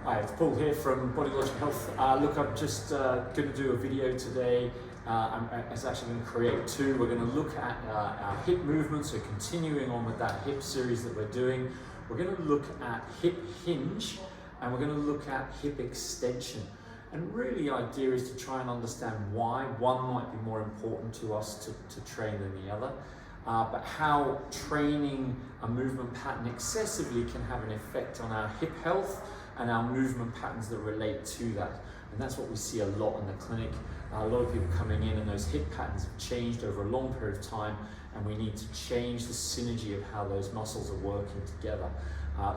Hi, it's Paul here from Body Logic Health. Look, I'm just going to do a video today. I'm actually going to create two. We're going to look at our hip movements, so continuing on with that hip series that we're doing. We're going to look at hip hinge and we're going to look at hip extension. And really the idea is to try and understand why one might be more important to us to train than the other. But how training a movement pattern excessively can have an effect on our hip health and our movement patterns that relate to that. And that's what we see a lot in the clinic. A lot of people coming in and those hip patterns have changed over a long period of time, and we need to change the synergy of how those muscles are working together.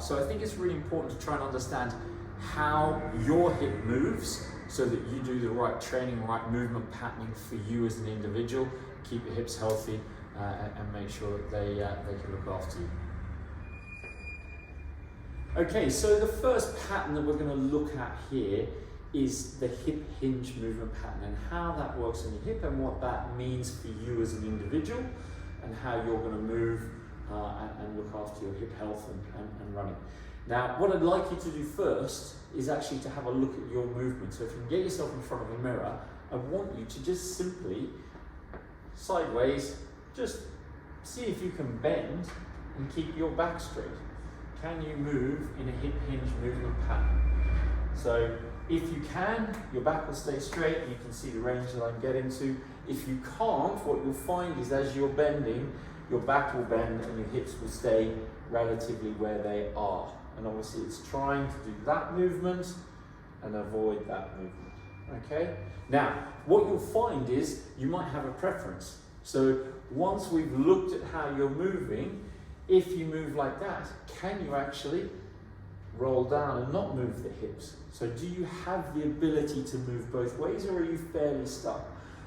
So I think it's really important to try and understand how your hip moves so that you do the right training, right movement patterning for you as an individual, keep your hips healthy and make sure that they can look after you. Okay, so the first pattern that we're going to look at here is the hip hinge movement pattern and how that works on your hip and what that means for you as an individual and how you're going to move and look after your hip health and running. Now, what I'd like you to do first is actually to have a look at your movement. So if you can get yourself in front of a mirror, I want you to just simply, sideways, just see if you can bend and keep your back straight. Can you move in a hip hinge movement pattern? So if you can, your back will stay straight and you can see the range that I'm getting to. If you can't, what you'll find is as you're bending, your back will bend and your hips will stay relatively where they are. And obviously it's trying to do that movement and avoid that movement, okay? Now, what you'll find is you might have a preference. So once we've looked at how you're moving, if you move like that, can you actually roll down and not move the hips? So do you have the ability to move both ways, or are you fairly stuck?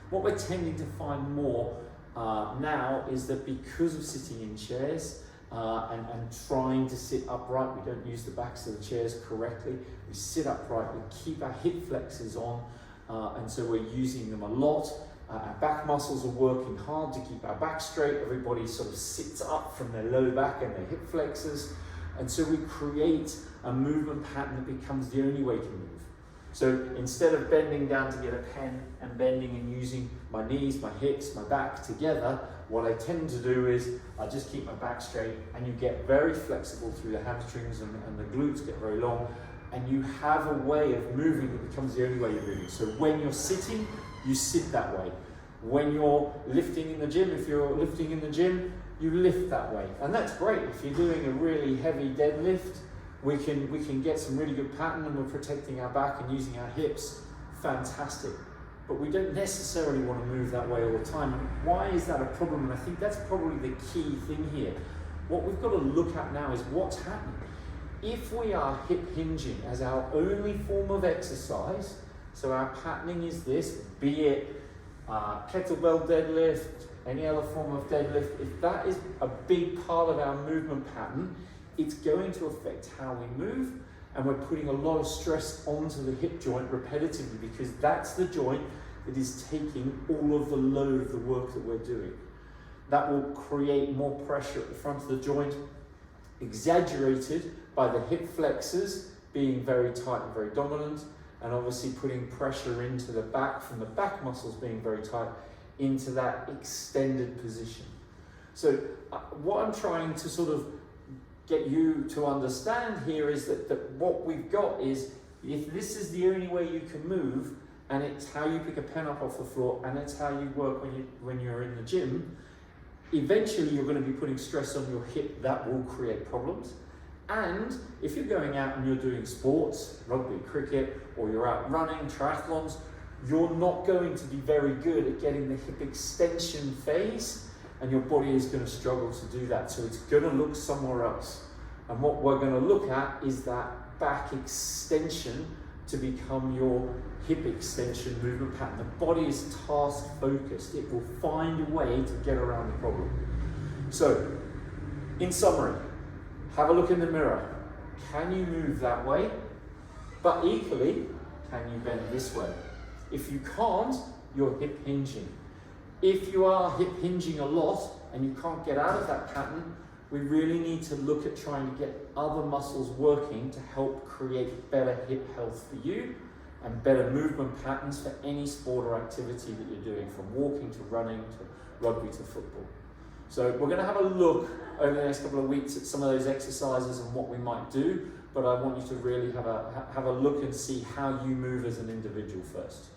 What we're tending to find more now is that because of sitting in chairs and trying to sit upright, we don't use the backs of the chairs correctly. We sit upright, we keep our hip flexors on, and so we're using them a lot. Our back muscles are working hard to keep our back straight. Everybody sort of sits up from their low back and their hip flexors. And so we create a movement pattern that becomes the only way to move. So instead of bending down to get a pen and bending and using my knees, my hips, my back together, what I tend to do is I just keep my back straight, and you get very flexible through the hamstrings and the glutes get very long, and you have a way of moving that becomes the only way you're moving. So when you're sitting, you sit that way. When you're lifting in the gym, if you're lifting in the gym, you lift that way. And that's great. If you're doing a really heavy deadlift, we can get some really good pattern and we're protecting our back and using our hips. Fantastic. But we don't necessarily want to move that way all the time. Why is that a problem? And I think that's probably the key thing here. What we've got to look at now is what's happening. If we are hip hinging as our only form of exercise, so our patterning is this, be it kettlebell deadlift, any other form of deadlift, if that is a big part of our movement pattern, it's going to affect how we move, and we're putting a lot of stress onto the hip joint repetitively because that's the joint that is taking all of the load of the work that we're doing. That will create more pressure at the front of the joint, exaggerated by the hip flexors being very tight and very dominant, and obviously putting pressure into the back from the back muscles being very tight into that extended position. So what I'm trying to sort of get you to understand here is that what we've got is, if this is the only way you can move, and it's how you pick a pen up off the floor, and it's how you work when you're in the gym, eventually you're going to be putting stress on your hip that will create problems. And if you're going out and you're doing sports, rugby, cricket, or you're out running, triathlons, you're not going to be very good at getting the hip extension phase, and your body is going to struggle to do that. So it's going to look somewhere else. And what we're going to look at is that back extension to become your hip extension movement pattern. The body is task focused. It will find a way to get around the problem. So, in summary, have a look in the mirror. Can you move that way? But equally, can you bend this way? If you can't, you're hip hinging. If you are hip hinging a lot and you can't get out of that pattern, we really need to look at trying to get other muscles working to help create better hip health for you and better movement patterns for any sport or activity that you're doing, from walking to running to rugby to football. So we're going to have a look over the next couple of weeks at some of those exercises and what we might do, but I want you to really have a look and see how you move as an individual first.